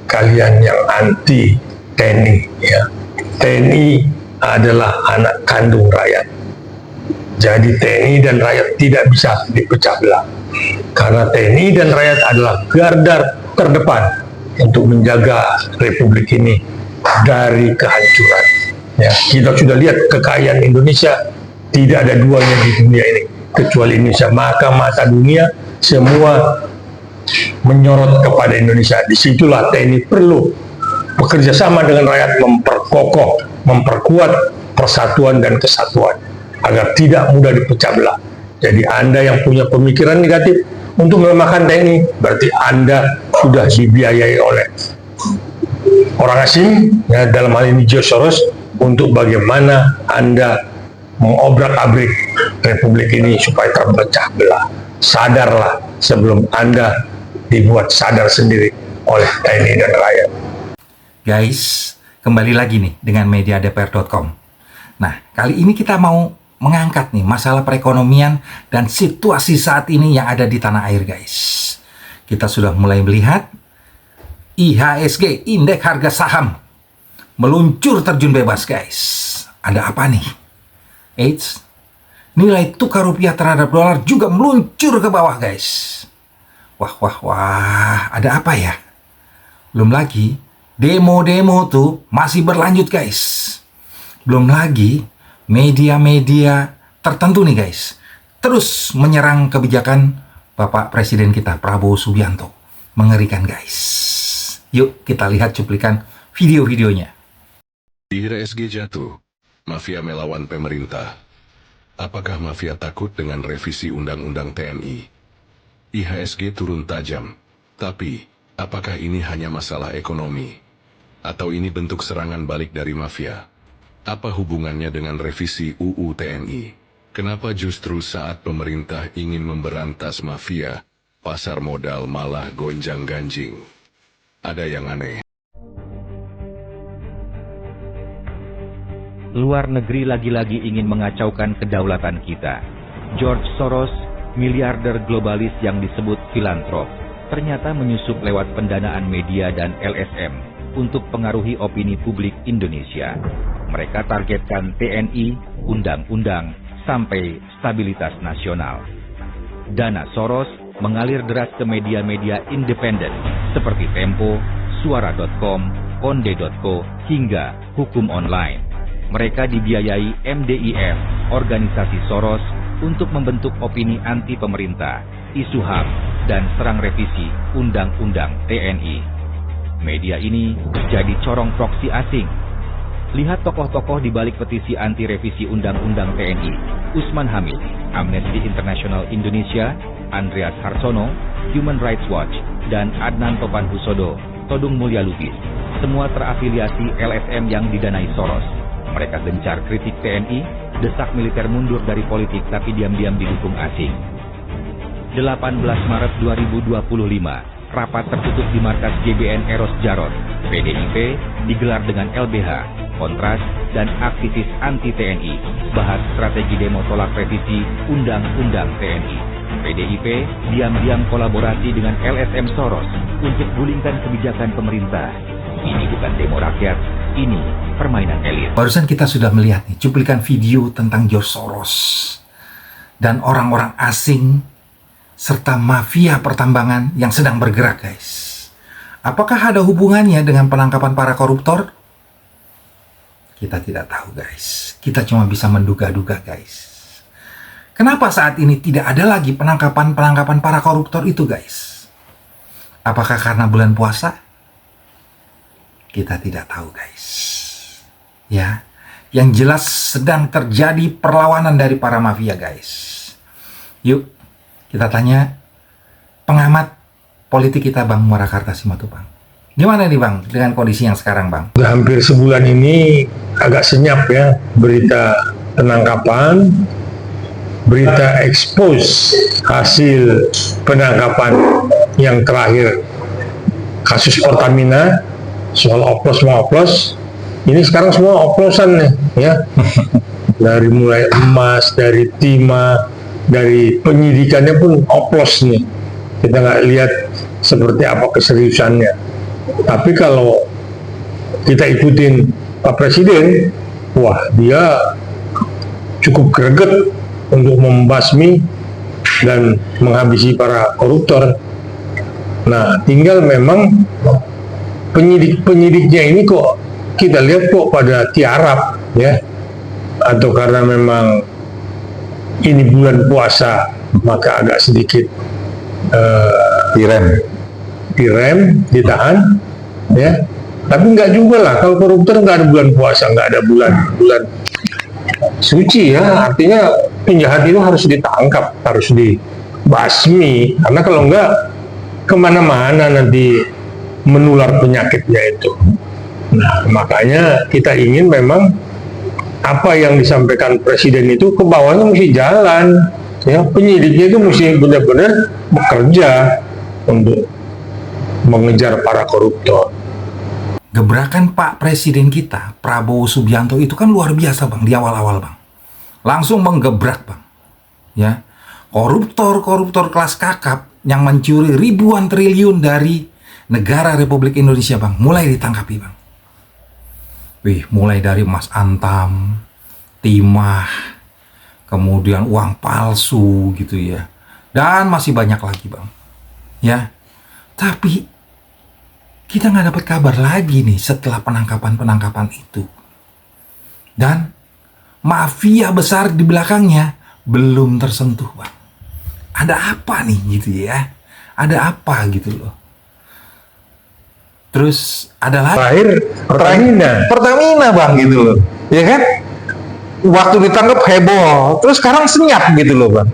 kalian yang anti TNI, ya. TNI adalah anak kandung rakyat. Jadi TNI dan rakyat tidak bisa dipecah belah. Karena TNI dan rakyat adalah garda terdepan untuk menjaga Republik ini dari kehancuran. Ya, kita sudah lihat kekayaan Indonesia, tidak ada duanya di dunia ini kecuali Indonesia. Maka mata dunia semua menyorot kepada Indonesia. Disitulah TNI perlu bekerja sama dengan rakyat, memperkokoh, memperkuat persatuan dan kesatuan agar tidak mudah dipecah belah. Jadi Anda yang punya pemikiran negatif untuk melemahkan TNI, berarti Anda sudah dibiayai oleh orang asing, ya, dalam hal ini George Soros, untuk bagaimana Anda mengobrak-abrik Republik ini supaya terpecah belah. Sadarlah sebelum Anda dibuat sadar sendiri oleh TNI dan rakyat. Guys, kembali lagi nih dengan mediadpr.com. Nah, kali ini kita mau mengangkat nih masalah perekonomian dan situasi saat ini yang ada di tanah air, guys. Kita sudah mulai melihat IHSG, indeks harga saham, meluncur terjun bebas, guys. Ada apa nih? Eits, nilai tukar rupiah terhadap dolar juga meluncur ke bawah, guys. Wah, ada apa ya? Belum lagi, demo-demo tuh masih berlanjut, guys. Belum lagi, media-media tertentu nih, guys, terus menyerang kebijakan Bapak Presiden kita, Prabowo Subianto. Mengerikan, guys. Yuk kita lihat cuplikan video-videonya. IHSG jatuh, mafia melawan pemerintah. Apakah mafia takut dengan revisi Undang-Undang TNI? IHSG turun tajam, tapi apakah ini hanya masalah ekonomi? Atau ini bentuk serangan balik dari mafia? Apa hubungannya dengan revisi UU TNI? Kenapa justru saat pemerintah ingin memberantas mafia, pasar modal malah gonjang-ganjing? Ada yang aneh. Luar negeri lagi-lagi ingin mengacaukan kedaulatan kita. George Soros, miliarder globalis yang disebut filantrop, ternyata menyusup lewat pendanaan media dan LSM untuk pengaruhi opini publik Indonesia. Mereka targetkan TNI, undang-undang, sampai stabilitas nasional. Dana Soros mengalir deras ke media-media independen seperti Tempo, Suara.com, Konde.co, hingga Hukum Online. Mereka dibiayai MDIF, organisasi Soros, untuk membentuk opini anti pemerintah, isu HAM, dan serang revisi Undang-Undang TNI. Media ini jadi corong proksi asing. Lihat tokoh-tokoh di balik petisi anti revisi Undang-Undang TNI: Usman Hamid, Amnesty International Indonesia, Andreas Harsono, Human Rights Watch, dan Adnan Topan Husodo, Todung Mulya Lubis. Semua terafiliasi LSM yang didanai Soros. Mereka gencar kritik TNI, desak militer mundur dari politik tapi diam-diam didukung asing. 18 Maret 2025, rapat tertutup di markas GBN Eros Jarot, PDIP, digelar dengan LBH, Kontras, dan aktivis anti-TNI, bahas strategi demo tolak revisi Undang-Undang TNI. PDIP diam-diam kolaborasi dengan LSM Soros untuk gulingkan kebijakan pemerintah. Ini bukan demo rakyat, ini permainan elit. Barusan kita sudah melihat nih cuplikan video tentang George Soros dan orang-orang asing serta mafia pertambangan yang sedang bergerak, guys. Apakah ada hubungannya dengan penangkapan para koruptor? Kita tidak tahu, guys. Kita cuma bisa menduga-duga, guys. Kenapa saat ini tidak ada lagi penangkapan para koruptor itu, guys? Apakah karena bulan puasa? Kita tidak tahu, guys. Ya, yang jelas sedang terjadi perlawanan dari para mafia, guys. Yuk, kita tanya pengamat politik kita, Bang Murakarta Simatupang. Gimana nih, Bang, dengan kondisi yang sekarang, Bang? Hampir sebulan ini agak senyap ya, berita penangkapan, berita expose hasil penangkapan yang terakhir kasus Pertamina, soal oplos. Ini sekarang semua oplosan nih, ya. Dari mulai emas, dari timah, dari penyidikannya pun oplos nih. Kita nggak lihat seperti apa keseriusannya. Tapi kalau kita ikutin Pak Presiden, wah dia cukup greget untuk membasmi dan menghabisi para koruptor. Nah, tinggal memang penyidik-penyidiknya ini kok kita lihat kok pada tiarap ya, atau karena memang ini bulan puasa maka agak sedikit direm, ditahan ya. Tapi nggak juga lah, kalau koruptor nggak ada bulan puasa, nggak ada bulan suci ya. Artinya penjahat itu harus ditangkap, harus dibasmi, karena kalau nggak kemana-mana nanti menular penyakitnya itu. Nah, makanya kita ingin memang apa yang disampaikan Presiden itu ke bawahnya mesti jalan ya, penyidiknya itu mesti benar-benar bekerja untuk mengejar para koruptor. Gebrakan Pak Presiden kita, Prabowo Subianto itu kan luar biasa Bang, di awal-awal Bang. Langsung menggebrak Bang. Ya. Koruptor kelas kakap yang mencuri ribuan triliun dari negara Republik Indonesia Bang, mulai ditangkapi Bang. Mulai dari Mas Antam, timah, kemudian uang palsu gitu ya. Dan masih banyak lagi Bang. Ya. Tapi kita nggak dapat kabar lagi nih setelah penangkapan itu. Dan mafia besar di belakangnya belum tersentuh Bang. Ada apa nih gitu ya? Ada apa gitu loh. Terus ada lagi Terakhir Pertamina Bang gitu loh. Ya kan? Waktu ditangkap heboh, terus sekarang senyap gitu loh Bang.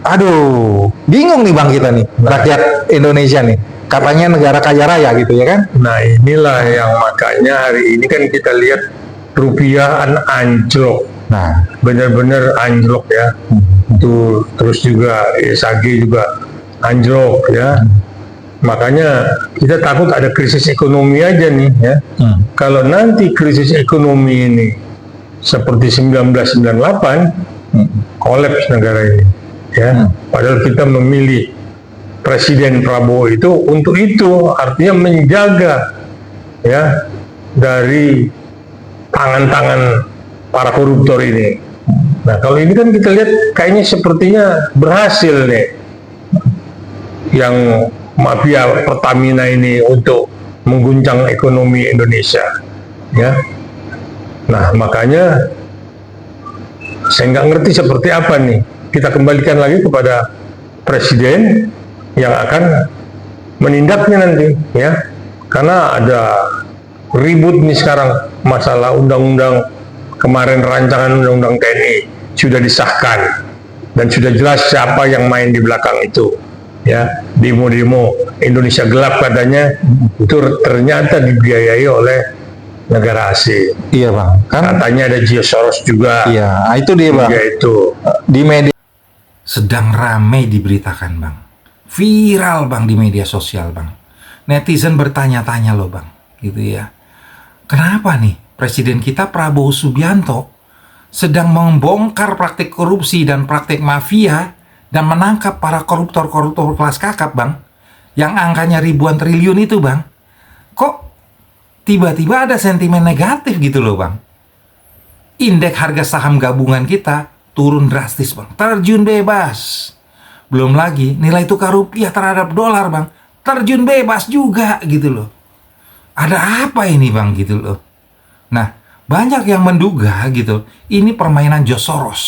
Aduh, bingung nih Bang kita nih, rakyat Indonesia nih. Katanya negara kaya raya gitu ya kan? Nah, inilah yang makanya hari ini kan kita lihat rupiah anjlok. Nah, Benar-benar anjlok ya. Itu terus juga ISG juga anjlok ya. Makanya kita takut ada krisis ekonomi aja nih ya. Kalau nanti krisis ekonomi ini seperti 1998, kolaps negara ini ya. Padahal kita memilih Presiden Prabowo itu untuk itu, artinya menjaga ya dari tangan-tangan para koruptor ini. Nah, kalau ini kan kita lihat kayaknya sepertinya berhasil nih yang mafia Pertamina ini untuk mengguncang ekonomi Indonesia ya. Nah, makanya saya nggak ngerti seperti apa nih. Kita kembalikan lagi kepada Presiden yang akan menindaknya nanti ya, karena ada ribut nih sekarang masalah undang-undang, kemarin rancangan undang-undang TNI sudah disahkan dan sudah jelas siapa yang main di belakang itu ya. Demo-demo Indonesia gelap katanya itu ternyata dibiayai oleh negara asing. iya Bang. Kan Katanya ada George Soros juga. iya, itu dia Bang. Dia itu Di media sedang ramai diberitakan Bang. Viral Bang di media sosial Bang. Netizen bertanya-tanya loh Bang, gitu ya. Kenapa nih Presiden kita Prabowo Subianto sedang membongkar praktik korupsi dan praktik mafia dan menangkap para koruptor kelas kakap Bang, yang angkanya ribuan triliun itu Bang. Kok tiba-tiba ada sentimen negatif gitu loh Bang. Indeks harga saham gabungan kita turun drastis Bang, terjun bebas. Belum lagi nilai tukar rupiah terhadap dolar Bang, terjun bebas juga gitu loh. Ada apa ini Bang gitu loh. Nah, banyak yang menduga gitu, ini permainan George Soros.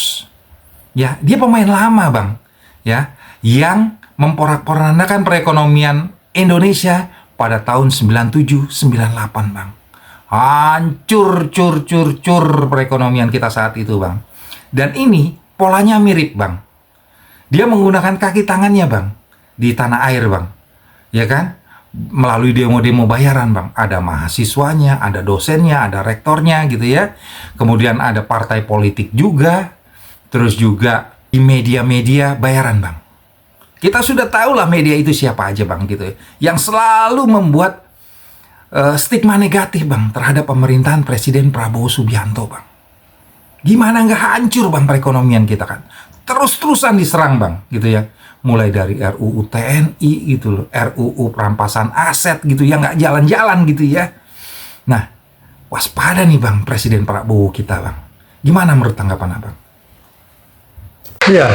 Ya, dia pemain lama Bang. Ya, yang memporak-porandakan perekonomian Indonesia pada tahun 97-98 Bang. Hancur cur perekonomian kita saat itu Bang. Dan ini polanya mirip Bang. Dia menggunakan kaki tangannya Bang di tanah air Bang. Ya kan? Melalui demo-demo bayaran Bang. Ada mahasiswanya, ada dosennya, ada rektornya gitu ya. Kemudian ada partai politik juga. Terus juga di media-media bayaran Bang. Kita sudah tahu lah media itu siapa aja Bang gitu ya. Yang selalu membuat stigma negatif Bang terhadap pemerintahan Presiden Prabowo Subianto Bang. Gimana nggak hancur Bang perekonomian kita kan? Terus-terusan diserang Bang gitu ya. mulai dari RUU TNI gitu loh, RUU perampasan aset gitu ya, nggak jalan-jalan gitu ya. Nah, waspada nih Bang Presiden Prabowo kita Bang. Gimana menurut tanggapan Abang? Ya,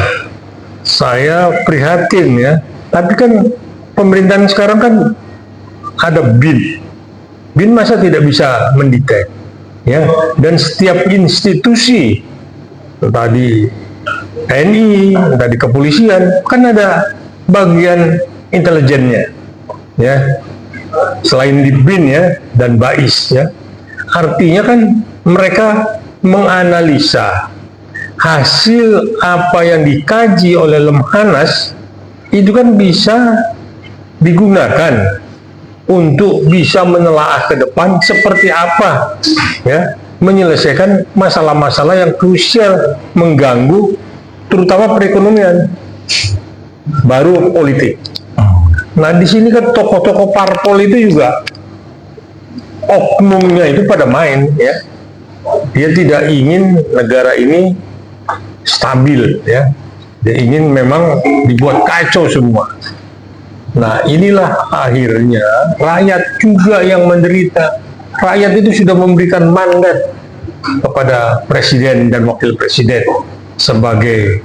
saya prihatin ya. Tapi kan pemerintahan sekarang kan ada BIN. BIN masa tidak bisa mendetek, ya. Dan setiap institusi, tadi TNI, tadi kepolisian, kan ada bagian intelijennya, ya. Selain di BIN ya dan BAIS ya. Artinya kan mereka menganalisa hasil apa yang dikaji oleh Lemhanas itu kan bisa digunakan untuk bisa menelaah ke depan seperti apa ya menyelesaikan masalah-masalah yang krusial mengganggu terutama perekonomian baru politik. Nah di sini kan tokoh-tokoh parpol itu juga oknumnya itu pada main ya. Dia tidak ingin negara ini stabil ya. Dia ingin memang dibuat kacau semua. Nah inilah akhirnya rakyat juga yang menderita. Rakyat itu sudah memberikan mandat kepada presiden dan wakil presiden sebagai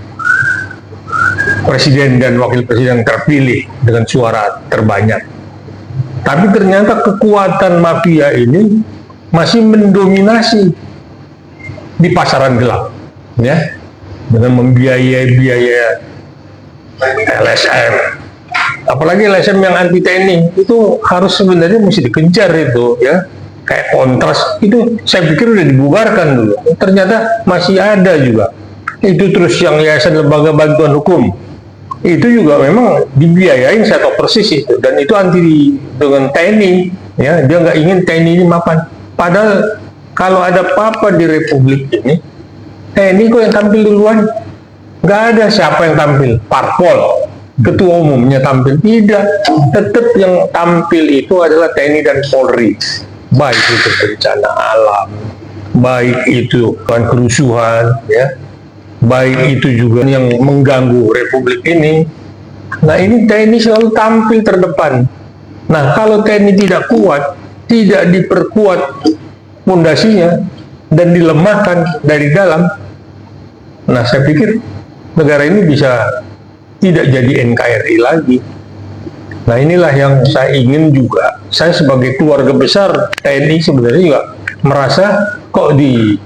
presiden dan wakil presiden terpilih dengan suara terbanyak. Tapi ternyata kekuatan mafia ini masih mendominasi di pasaran gelap ya, dengan membiayai LSM, apalagi LSM yang anti TNI itu harus sebenarnya mesti dikejar itu ya, kayak kontras itu saya pikir udah dibubarkan dulu, ternyata masih ada juga itu. Terus yang yayasan lembaga bantuan hukum itu juga memang dibiayain, saya tahu persis itu, dan itu anti dengan TNI ya, dia nggak ingin TNI ini mapan. Padahal kalau ada apa-apa di Republik ini, TNI kok yang tampil duluan? Nggak ada siapa yang tampil, parpol, ketua umumnya tampil, tidak. Tetap yang tampil itu adalah TNI dan Polri, baik itu bencana alam, baik itu kan kerusuhan, ya, baik itu juga yang mengganggu Republik ini. Nah ini TNI selalu tampil terdepan. Nah kalau TNI tidak kuat, tidak diperkuat fondasinya dan dilemahkan dari dalam, nah saya pikir negara ini bisa tidak jadi NKRI lagi. Nah inilah yang saya ingin juga. Saya sebagai keluarga besar TNI sebenarnya juga merasa kok di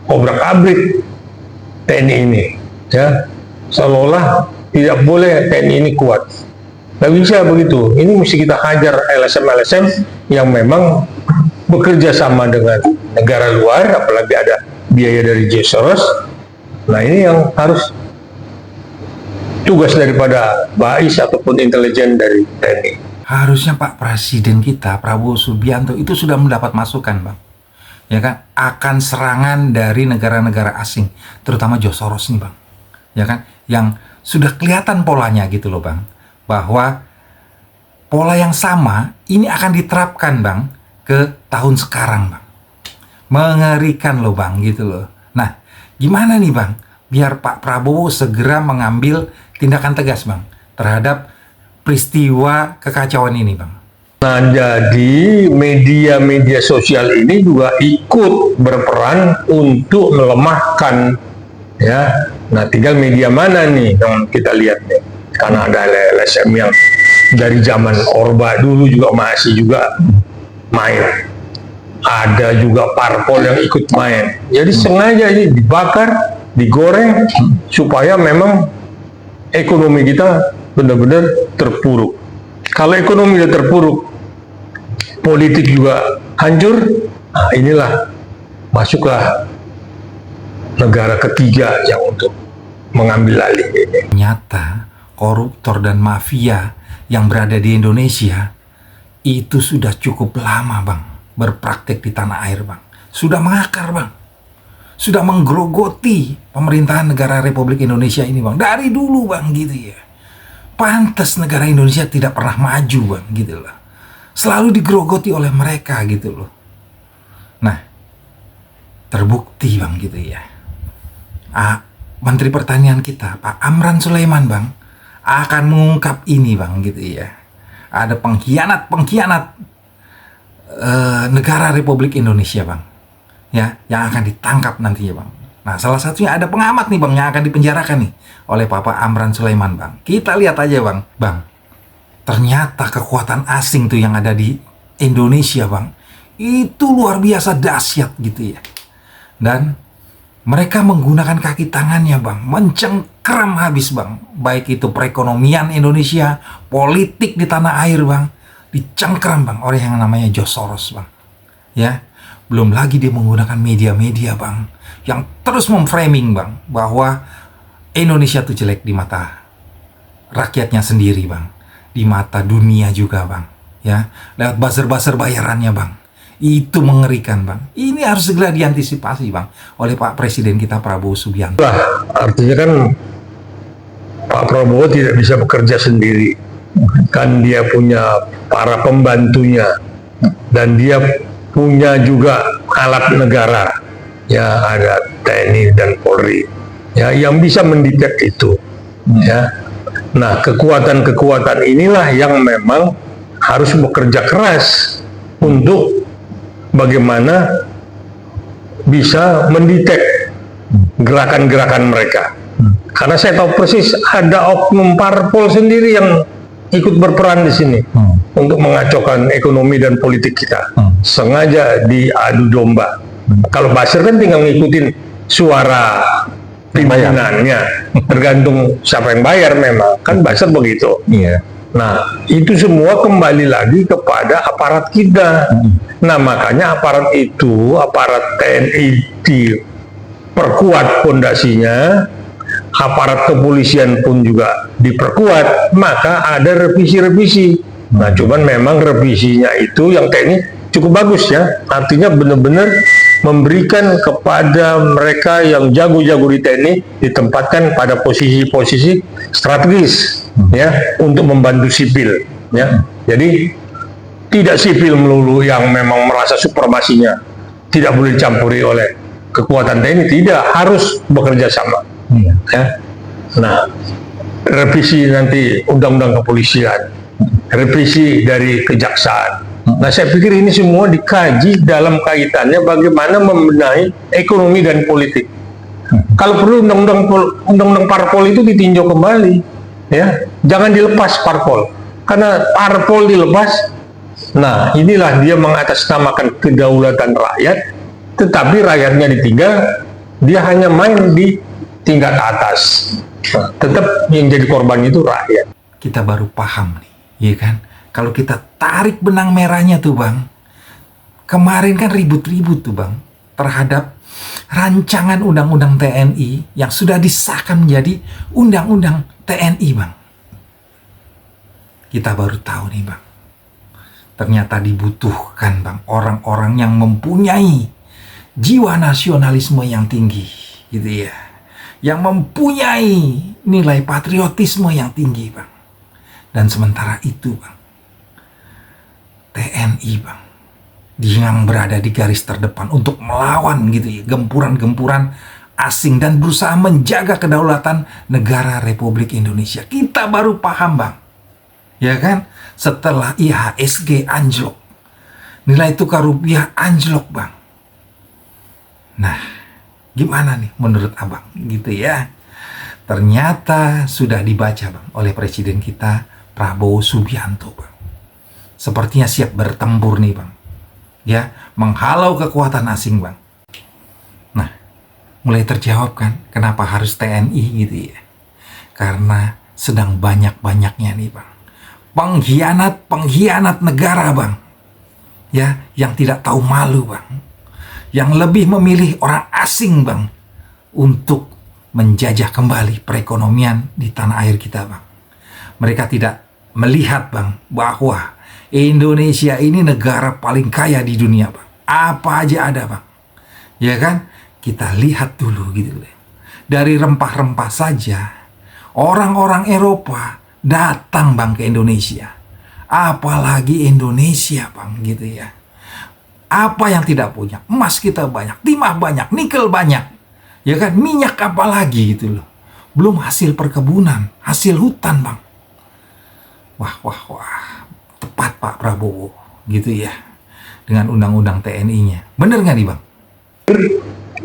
obrak-abrik TNI ini, ya, seolah-olah tidak boleh TNI ini kuat. Nggak bisa begitu. Ini mesti kita hajar LSM-LSM yang memang bekerja sama dengan negara luar, apalagi ada biaya dari George Soros. Nah ini yang harus tugas daripada BAIS ataupun intelijen dari TNI. Harusnya Pak Presiden kita Prabowo Subianto itu sudah mendapat masukan Bang, ya kan, akan serangan dari negara-negara asing, terutama George Soros nih Bang, ya kan, yang sudah kelihatan polanya gitu loh Bang, bahwa pola yang sama ini akan diterapkan Bang ke tahun sekarang Bang. Mengerikan loh Bang gitu loh. Nah gimana nih Bang biar Pak Prabowo segera mengambil tindakan tegas Bang terhadap peristiwa kekacauan ini Bang? Nah, jadi media-media sosial ini juga ikut berperan untuk melemahkan, ya. Nah, tinggal media mana nih yang kita lihat nih? Karena ada LSM yang dari zaman Orba dulu juga masih juga main. Ada juga parpol yang ikut main. Jadi sengaja ini dibakar, digoreng supaya memang ekonomi kita benar-benar terpuruk. Kalau ekonomi sudah terpuruk, politik juga hancur. Nah, inilah masuklah negara ketiga yang untuk mengambil alih ini. Ternyata koruptor dan mafia yang berada di Indonesia itu sudah cukup lama Bang berpraktek di tanah air Bang. Sudah mengakar Bang. Sudah menggerogoti pemerintahan negara Republik Indonesia ini Bang. Dari dulu Bang gitu ya. Pantas negara Indonesia tidak pernah maju Bang gitu loh. Selalu digerogoti oleh mereka gitu loh. Nah, terbukti Bang gitu ya. Menteri Pertanian kita Pak Amran Sulaiman Bang akan mengungkap ini bang, gitu ya. Ada pengkhianat negara Republik Indonesia bang, ya, yang akan ditangkap nantinya bang. Nah, salah satunya ada pengamat nih bang yang akan dipenjarakan nih oleh Papa Amran Sulaiman bang. Kita lihat aja bang. Ternyata kekuatan asing tuh yang ada di Indonesia bang, itu luar biasa dahsyat gitu ya. Dan mereka menggunakan kaki tangannya bang, mencengkeram habis bang. Baik itu perekonomian Indonesia, politik di tanah air bang, dicengkeram bang oleh yang namanya George Soros bang. Ya, belum lagi dia menggunakan media-media bang, yang terus memframing bang, bahwa Indonesia tuh jelek di mata rakyatnya sendiri bang, di mata dunia juga bang, ya, lewat buzzer-buzzer bayarannya bang. Itu mengerikan bang. Ini harus segera diantisipasi bang oleh Pak Presiden kita Prabowo Subianto. Artinya kan Pak Prabowo tidak bisa bekerja sendiri, kan dia punya para pembantunya dan dia punya juga alat negara, ya, ada TNI dan Polri, ya, yang bisa mendetek itu, ya. Nah, kekuatan-kekuatan inilah yang memang harus bekerja keras untuk bagaimana bisa mendetek gerakan-gerakan mereka. Karena saya tahu persis ada oknum parpol sendiri yang ikut berperan di sini untuk mengacaukan ekonomi dan politik kita. Sengaja diadu domba. Kalau buzzer kan tinggal ngikutin suara pimpinannya, tergantung siapa yang bayar memang, kan buzzer begitu. Iya. Nah, itu semua kembali lagi kepada aparat kita. Nah, makanya aparat itu, aparat TNI diperkuat fondasinya, aparat kepolisian pun juga diperkuat, maka ada revisi-revisi. Nah, cuman memang revisinya itu yang TNI cukup bagus ya, artinya benar-benar memberikan kepada mereka yang jago-jago di TNI ditempatkan pada posisi-posisi strategis, ya, untuk membantu sipil, ya. Jadi tidak sipil melulu yang memang merasa supremasinya tidak boleh dicampuri oleh kekuatan TNI, tidak, harus bekerja sama. Ya. Nah, revisi nanti undang-undang kepolisian, revisi dari kejaksaan. Nah, saya pikir ini semua dikaji dalam kaitannya bagaimana membenahi ekonomi dan politik. Kalau perlu undang-undang parpol itu ditinjau kembali, ya, jangan dilepas parpol, karena parpol dilepas, nah inilah dia mengatasnamakan kedaulatan rakyat, tetapi rakyatnya ditinggal, dia hanya main di tingkat atas. Nah, tetap yang jadi korban itu rakyat. Kita baru paham nih, ya kan? Kalau kita tarik benang merahnya tuh bang, kemarin kan ribut-ribut tuh bang terhadap rancangan undang-undang TNI yang sudah disahkan menjadi undang-undang TNI bang. Kita baru tahu nih bang, ternyata dibutuhkan bang orang-orang yang mempunyai jiwa nasionalisme yang tinggi, gitu ya, yang mempunyai nilai patriotisme yang tinggi bang. Dan sementara itu bang, TNI bang, yang berada di garis terdepan untuk melawan gitu ya, gempuran-gempuran asing dan berusaha menjaga kedaulatan negara Republik Indonesia. Kita baru paham bang, ya kan, setelah IHSG anjlok, nilai tukar rupiah anjlok bang. Nah, gimana nih menurut abang gitu ya? Ternyata sudah dibaca bang oleh Presiden kita Prabowo Subianto bang. Sepertinya siap bertempur nih bang, ya, menghalau kekuatan asing bang. Nah, mulai terjawab kan kenapa harus TNI gitu ya? Karena sedang banyak-banyaknya nih bang pengkhianat negara bang, ya, yang tidak tahu malu bang, yang lebih memilih orang asing bang untuk menjajah kembali perekonomian di tanah air kita bang. Mereka tidak melihat bang bahwa Indonesia ini negara paling kaya di dunia bang. Apa aja ada bang, ya kan? Kita lihat dulu gitu deh. Dari rempah-rempah saja orang-orang Eropa datang bang ke Indonesia. Apalagi Indonesia bang gitu ya. Apa yang tidak punya? Emas kita banyak, timah banyak, nikel banyak, ya kan? Minyak apalagi gitu loh. belum hasil perkebunan, hasil hutan, Bang. Wah, tepat Pak Prabowo, gitu ya, dengan undang-undang TNI-nya. Bener nggak nih, Bang?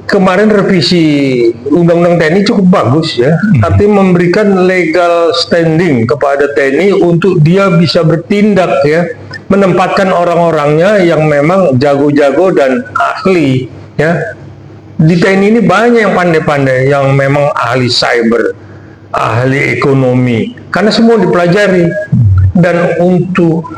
Kemarin revisi undang-undang TNI cukup bagus ya, artinya memberikan legal standing kepada TNI untuk dia bisa bertindak ya, menempatkan orang-orangnya yang memang jago-jago dan ahli ya. Di TNI ini banyak yang pandai-pandai, yang memang ahli cyber, ahli ekonomi, karena semua dipelajari. Dan untuk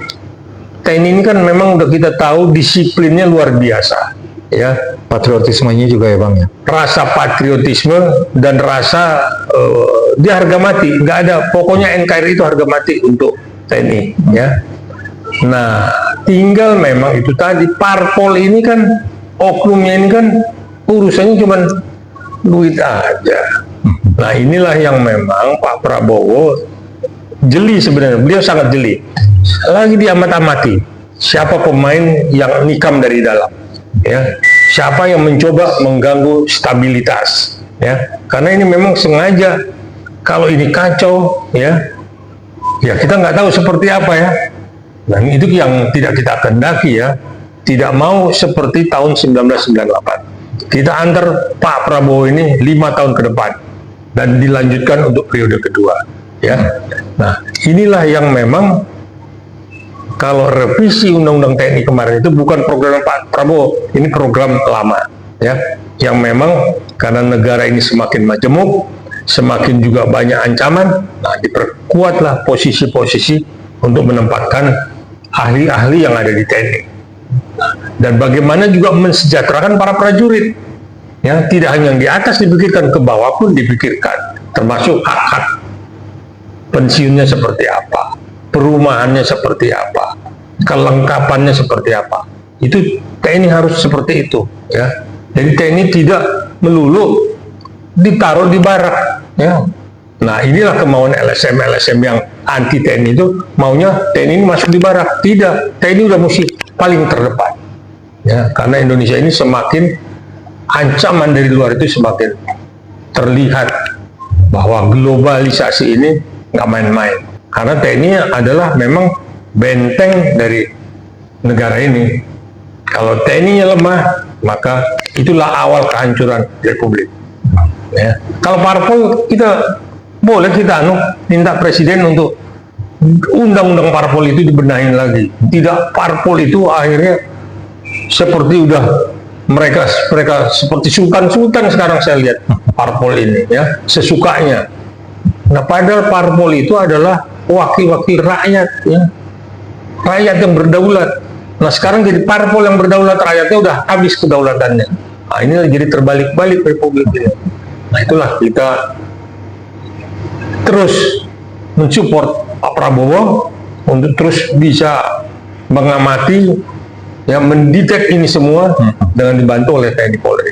TNI ini kan memang udah kita tahu disiplinnya luar biasa ya. Patriotismenya juga ya Bang ya. Rasa patriotisme dan rasa dia harga mati, nggak ada, pokoknya NKRI itu harga mati untuk TNI ya. Nah, tinggal memang itu tadi, parpol ini kan, oknumnya ini kan urusannya cuma duit aja. Nah, inilah yang memang Pak Prabowo jeli sebenarnya, beliau sangat jeli. Lagi diamat-amati siapa pemain yang nikam dari dalam ya, siapa yang mencoba mengganggu stabilitas ya, karena ini memang sengaja. Kalau ini kacau ya kita nggak tahu seperti apa ya, dan itu yang tidak kita kehendaki ya. Tidak mau seperti tahun 1998 kita antar Pak Prabowo ini 5 tahun ke depan dan dilanjutkan untuk periode kedua ya. Nah, inilah yang memang kalau revisi undang-undang TNI kemarin itu bukan program Pak Prabowo, ini program lama ya, yang memang karena negara ini semakin majemuk, semakin juga banyak ancaman, nah diperkuatlah posisi-posisi untuk menempatkan ahli-ahli yang ada di TNI. Dan bagaimana juga mensejahterakan para prajurit ya, tidak hanya yang di atas dipikirkan, ke bawah pun dipikirkan, termasuk hak-hak pensiunnya seperti apa, perumahannya seperti apa, kelengkapannya seperti apa. Itu TNI harus seperti itu ya. Jadi TNI tidak melulu ditaruh di barak ya. Nah, inilah kemauan LSM yang anti TNI itu, maunya TNI ini masuk di barak. Tidak, TNI udah mesti paling terdepan ya, karena Indonesia ini semakin ancaman dari luar itu semakin terlihat bahwa globalisasi ini nggak main-main, karena TNI adalah memang benteng dari negara ini. Kalau TNI-nya lemah, maka itulah awal kehancuran Republik ya. Kalau parpol, kita boleh minta presiden untuk undang-undang parpol itu dibenahin lagi. Tidak, parpol itu akhirnya seperti mereka seperti sultan-sultan sekarang saya lihat parpol ini ya, sesukanya. Nah, padahal parpol itu adalah wakil-wakil rakyat ya, rakyat yang berdaulat. Nah, sekarang jadi parpol yang berdaulat, rakyatnya udah habis kedaulatannya. Nah, ini jadi terbalik-balik Republik ini. Nah, itulah kita terus mensupport Pak Prabowo untuk terus bisa mengamati ya, mendetek ini semua dengan dibantu oleh TNI Polri.